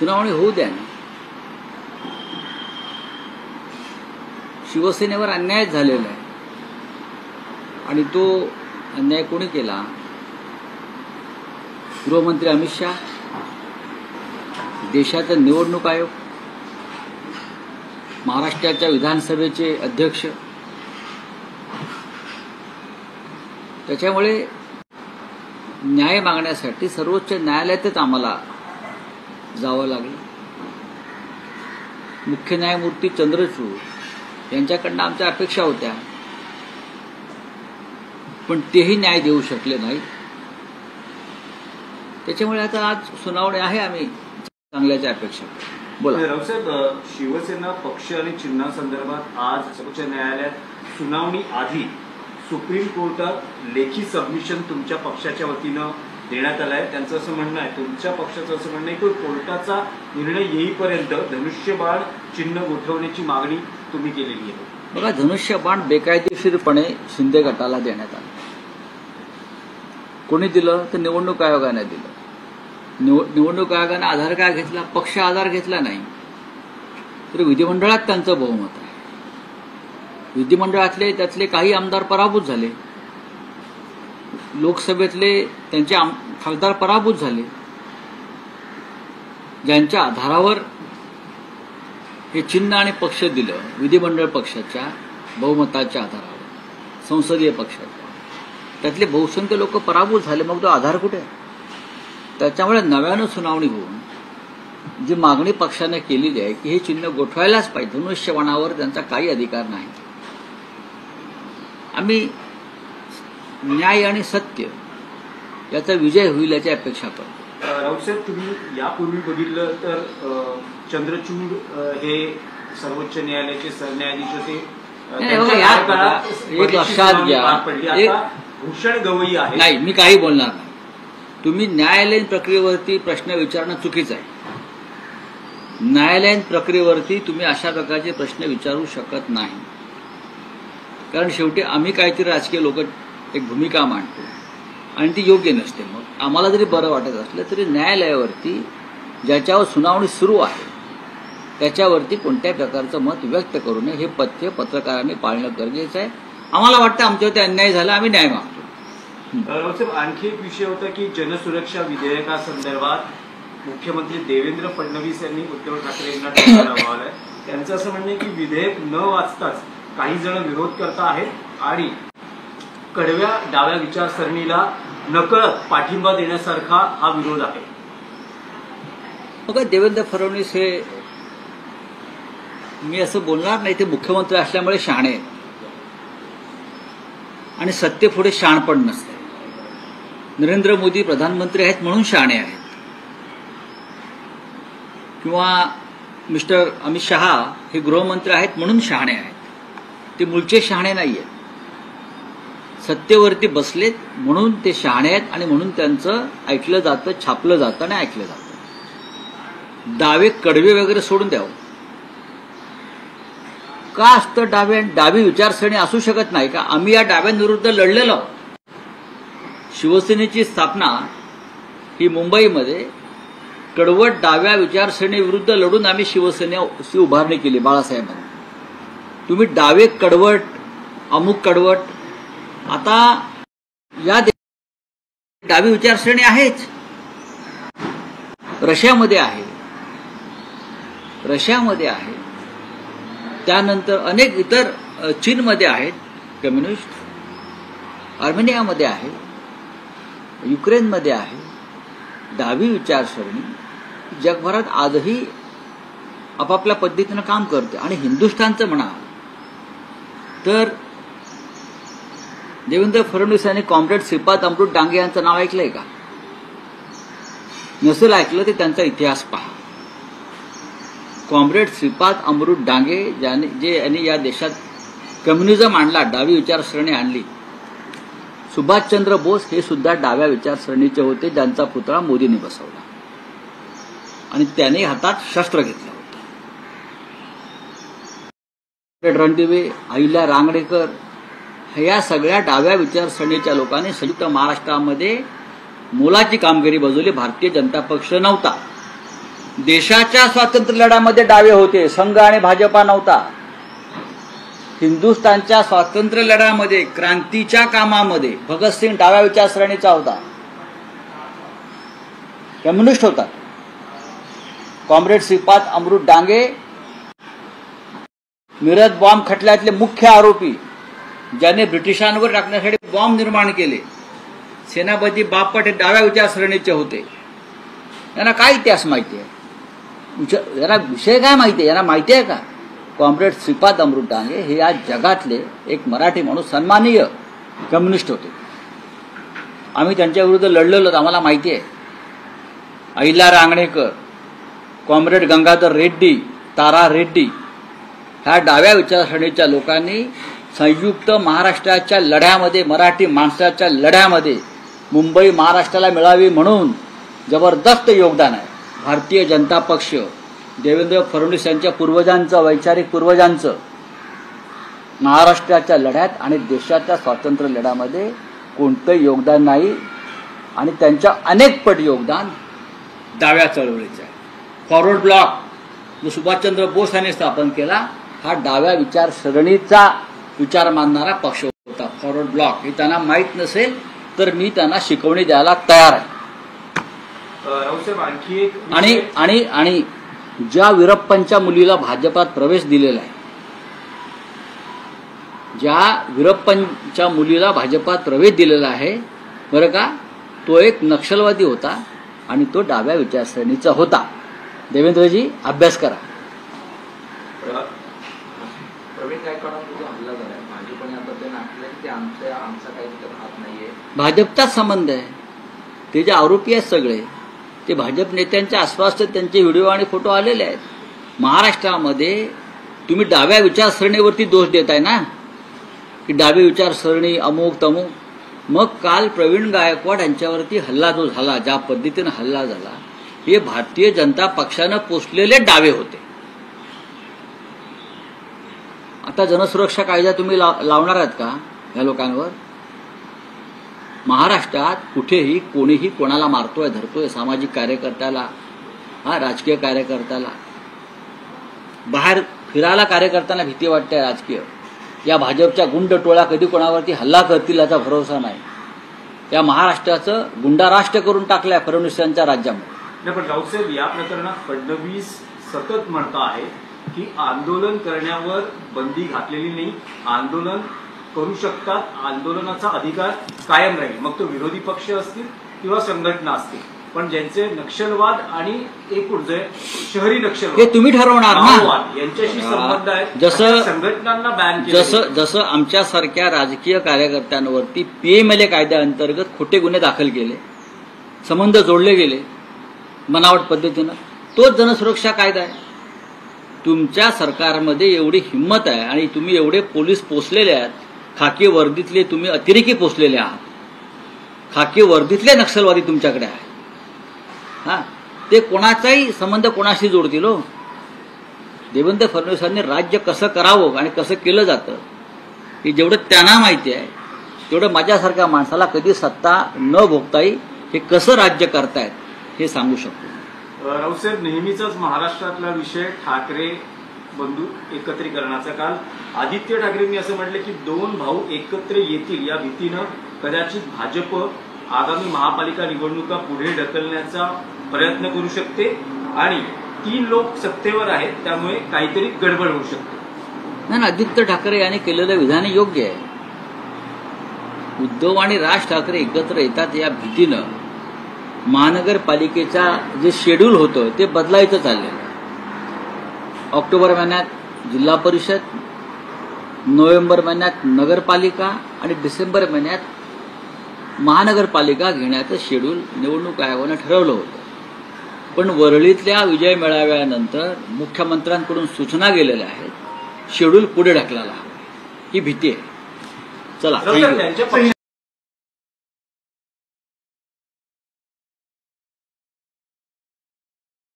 सुनावणी होऊ द्या ना. शिवसेनेवर अन्याय झालेला आहे आणि तो अन्याय कोणी केला? गृहमंत्री अमित शाह, देशाचा निवडणूक आयोग, महाराष्ट्राच्या विधानसभेचे अध्यक्ष. त्याच्यामुळे न्याय मागण्यासाठी सर्वोच्च न्यायालयातच आम्हाला जावं लागलं. मुख्य न्यायमूर्ती चंद्रचूड यांच्याकडनं आमच्या अपेक्षा होत्या, पण तेही न्याय देऊ शकले नाही. त्याच्यामुळे आता आज सुनावणी आहे, आम्ही चांगल्याच्या अपेक्षा. बोला रावसाहेब, शिवसेना पक्ष आणि चिन्हासंदर्भात आज सर्वोच्च न्यायालयात सुनावणी आधी सुप्रीम कोर्टात लेखी सबमिशन तुमच्या पक्षाच्या वतीनं देण्यात आलं आहे. त्यांचं असं म्हणणं आहे, तुमच्या पक्षाचं असं म्हणणं आहे की कोर्टाचा निर्णय येईपर्यंत धनुष्यबाण चिन्ह गोठवण्याची मागणी तुम्ही केलेली आहे. बघा, धनुष्यबाण बेकायदेशीरपणे शिंदे गटाला देण्यात आलं. कोणी दिलं? तर निवडणूक आयोगाने दिलं. निवडणूक आयोगाने आधार काय घेतला? पक्ष आधार घेतला नाही. तर विधिमंडळात त्यांचं बहुमत आहे. विधिमंडळातले त्यातले काही आमदार पराभूत झाले, लोकसभेतले त्यांचे खासदार पराभूत झाले. ज्यांच्या आधारावर हे चिन्ह आणि पक्ष दिलं, विधिमंडळ पक्षाच्या बहुमताच्या आधारावर, संसदीय पक्षाच्या, त्यातले बहुसंख्य लोक पराभूत झाले. मग तो आधार कुठे आहे? त्याच्यामुळे नव्यानं सुनावणी होऊन जी मागणी पक्षाने केलेली आहे की हे चिन्ह गोठवायलाच पाहिजे, धनुष्यबाणावर त्यांचा काही अधिकार नाही. आम्ही न्याय आणि सत्य याचा विजय होईल याची अपेक्षा करतो. रावसाहेब, तुम्ही यापूर्वी बघितलं तर चंद्रचूड हे सर्वोच्च न्यायालयाचे सरन्यायाधीश होते. एक लक्षात घ्या, भूषण गवई आहे. नाही, मी काही बोलणार नाही. तुम्ही न्यायालयीन प्रक्रियेवरती प्रश्न विचारणं चुकीचं आहे. न्यायालयीन प्रक्रियेवरती तुम्ही अशा प्रकारचे प्रश्न विचारू शकत नाही, कारण शेवटी आम्ही काहीतरी राजकीय लोक एक भूमिका मांडतो आणि ती योग्य नसते. मग आम्हाला जरी बरं वाटत असलं तरी न्यायालयावरती ज्याच्यावर सुनावणी सुरू आहे त्याच्यावरती कोणत्याही प्रकारचं मत व्यक्त करू नये, हे पथ्य पत्रकारांनी पाळणं गरजेचं आहे. आम्हाला वाटतं आमच्यावरती अन्याय झाला, आम्ही न्याय मागतो. रावसाहेब, आणखी एक विषय होता की जनसुरक्षा विधेयकासंदर्भात मुख्यमंत्री देवेंद्र फडणवीस यांनी उद्धव ठाकरे यांना टोला लगावलाय. त्यांचं असं म्हणणं आहे की विधेयक न वाचताच काही जण विरोध करत आहेत आणि कडव्या डाव्या विचारसरणीला नकळत पाठिंबा देण्यासारखा हा विरोध आहे. बघा, देवेंद्र फडणवीस हे, मी असं बोलणार नाही, ते मुख्यमंत्री असल्यामुळे शहाणे आहेत आणि सत्तेपुढे शहाणपण नसते. नरेंद्र मोदी प्रधानमंत्री आहेत म्हणून शहाणे आहेत, किंवा मिस्टर अमित शहा हे गृहमंत्री आहेत म्हणून शहाणे आहेत. ते मूळचे शहाणे नाही आहेत. सत्तेवरती बसलेत म्हणून ते शहाणे आहेत आणि म्हणून त्यांचं ऐकलं जातं, छापलं जातं आणि ऐकलं जातं. डावे कडवे वगैरे सोडून द्यावं. का असतं डावी विचारसरणी असू शकत नाही का? आम्ही या डाव्यांविरुद्ध लढलेलो आहोत. शिवसेनेची स्थापना ही मुंबईमध्ये कडवट डाव्या विचारसरणीविरुद्ध लढून आम्ही शिवसेनेची उभारणी केली बाळासाहेबांनी. तुम्ही डावे कडवट, अमुक कडवट, आता या डावी विचारसरणी आहेच. रशियामध्ये आहे, त्यानंतर अनेक इतर, चीनमध्ये आहेत कम्युनिस्ट, आर्मेनियामध्ये आहे, युक्रेनमध्ये आहे. डावी विचारसरणी जगभरात आजही आपापल्या पद्धतीनं काम करते. आणि हिंदुस्थानचं म्हणा तर देवेंद्र फडणवीस यांनी कॉम्रेड श्रीपाद अमृत डांगे यांचं नाव ऐकलंय का? नसेल ऐकलं तर त्यांचा इतिहास पहा. कॉम्रेड श्रीपाद अमृत डांगे यांनी या देशात कम्युनिझम आणला, डावी विचारसरणी आणली. सुभाषचंद्र बोस हे सुद्धा डाव्या विचारसरणीचे होते, ज्यांचा पुतळा मोदींनी बसवला आणि त्याने हातात शस्त्र घेतलं होतं. रणदिवे, अहिल्या रांगणेकर या सगळ्या डाव्या विचारसरणीच्या लोकांनी संयुक्त महाराष्ट्रामध्ये मोलाची कामगिरी बजावली. भारतीय जनता पक्ष नव्हता. देशाच्या स्वातंत्र्य लढ्यामध्ये डावे होते, संघ आणि भाजपा नव्हता. हिंदुस्थानच्या स्वातंत्र्य लढ्यामध्ये, क्रांतीच्या कामामध्ये भगतसिंग डाव्या विचारसरणीचा होता, कम्युनिस्ट होता. कॉम्रेड श्रीपाद अमृत डांगे मिरज बॉम्ब खटल्यातले मुख्य आरोपी, ज्याने ब्रिटिशांवर टाकण्यासाठी बॉम्ब निर्माण केले. सेनापती बापट हे डाव्या विचारसरणीचे होते. यांना काय इतिहास माहिती आहे? यांना विषय काय माहिती आहे? यांना माहिती आहे का? कॉम्रेड श्रीपाद अमृत डांगे हे या जगातले एक मराठी माणूस, सन्माननीय कम्युनिस्ट होते. आम्ही त्यांच्या विरुद्ध लढलेलो, आम्हाला माहिती आहे. अहिल्या रांगणेकर, कॉम्रेड गंगाधर रेड्डी, तारा रेड्डी ह्या डाव्या विचारसरणीच्या लोकांनी संयुक्त महाराष्ट्राच्या लढ्यामध्ये, मराठी माणसाच्या लढ्यामध्ये मुंबई महाराष्ट्राला मिळावी म्हणून जबरदस्त योगदान आहे. भारतीय जनता पक्ष, देवेंद्र फडणवीस यांच्या पूर्वजांचं, वैचारिक पूर्वजांचं महाराष्ट्राच्या लढ्यात आणि देशाच्या स्वातंत्र्य लढ्यामध्ये कोणतंही योगदान नाही. आणि त्यांच्या अनेक पट योगदान डाव्या चळवळीचं आहे. फॉरवर्ड ब्लॉक जो सुभाषचंद्र बोस यांनी स्थापन केला, हा डाव्या विचारसरणीचा विचार मानणारा पक्ष होता. फॉरवर्ड ब्लॉक हे त्यांना माहीत नसेल तर मी त्यांना शिकवणी द्यायला तयार आहे. आणि ज्या वीरप्पांच्या मुलीला भाजपात प्रवेश दिलेला आहे, ज्या वीरप्पांच्या मुलीला भाजपात प्रवेश दिलेला आहे बरं का, तो एक नक्षलवादी होता आणि तो डाव्या विचारसरणीचा होता. देवेंद्रजी अभ्यास करा. भाजपचाच संबंध आहे. ते जे आरोपी आहेत सगळे ते भाजप नेत्यांच्या आसपास त्यांचे व्हिडिओ आणि फोटो आलेले आहेत. महाराष्ट्रामध्ये तुम्ही डाव्या विचारसरणीवरती दोष देताय ना, की डावी विचारसरणी अमुक तमुक. मग काल प्रवीण गायकवाड यांच्यावरती हल्ला जो झाला, ज्या पद्धतीने हल्ला झाला, हे भारतीय जनता पक्षानं पोचलेले डावे होते. आता जनसुरक्षा कायदा तुम्ही लावणार आहात का या लोकांवर? महाराष्ट्रात कुठेही कोणीही कोणाला मारतोय, धरतोय, सामाजिक कार्यकर्त्याला, राजकीय कार्यकर्त्याला. बाहेर फिरायला कार्यकर्त्यांना भीती वाटते राजकीय. या भाजपच्या गुंड टोळ्या कधी कोणावरती हल्ला करतील याचा भरोसा नाही. या महाराष्ट्राचं गुंडाराष्ट्र करून टाकलंय फडणवीसांच्या राज्यामध्ये. पण राऊतसाहेब, या प्रकरणात फडणवीस सतत म्हणत आहे की आंदोलन करण्यावर बंदी घातलेली नाही, आंदोलन करू शकतात, आंदोलनाचा अधिकार कायम राहील, मग तो विरोधी पक्ष असतील किंवा संघटना असतील. पण ज्यांचे नक्षलवाद आणि एकूण जे शहरी नक्षलवाद हे तुम्ही ठरवणार ना, यांच्याशी संबंध आहे. जसं संघटनांना बॅन केलं, जसं आमच्यासारख्या राजकीय कार्यकर्त्यांवरती पीएमएलए कायद्याअंतर्गत खोटे गुन्हे दाखल केले, संबंध जोडले गेले बनावट पद्धतीनं, तोच जनसुरक्षा कायदा आहे. तुमच्या सरकारमध्ये एवढी हिंमत आहे आणि तुम्ही एवढे पोलीस पोचलेले आहात, खाकी वर्दीतले तुम्ही अतिरेकी पोचलेले आहात, खाकी वर्दीतले नक्षलवादी तुमच्याकडे आहेत. ते कोणाचाही संबंध कोणाशी जोडतील हो. देवेंद्र फडणवीसांनी राज्य कसं करावं आणि कसं केलं जातं हे जेवढं त्यांना माहिती आहे, तेवढं माझ्यासारख्या माणसाला कधी सत्ता न भोगता येईल हे कसं राज्य करतायत हे सांगू शकतो. राऊतसाहेब, नेहमीचाच महाराष्ट्रातला विषय ठाकरे बंधू एकत्रीकरणाचा. काल आदित्य ठाकरेंनी असं म्हटलं की 2 भाऊ एकत्र येतील या भीतीनं कदाचित भाजप आगामी महापालिका निवडणुका पुढे ढकलण्याचा प्रयत्न करू शकते आणि 3 लोक सत्तेवर आहेत, त्यामुळे काहीतरी गडबड होऊ शकते. नाही, आदित्य ठाकरे यांनी केलेलं विधान योग्य आहे. उद्धव आणि राज ठाकरे एकत्र येतात या भीतीनं महानगरपालिकेचा जे शेड्यूल होतं ते बदलायचं चाललेलं आहे. ऑक्टोबर महिन्यात जिल्हा परिषद, नोव्हेंबर महिन्यात नगरपालिका आणि डिसेंबर महिन्यात महानगरपालिका घेण्याचं शेड्यूल निवडणूक आयोगानं ठरवलं होतं. पण वरळीतल्या विजय मेळाव्यानंतर मुख्यमंत्र्यांकडून सूचना गेलेल्या आहेत, शेड्यूल पुढे ढकलायला हवं, ही भीती आहे. चला.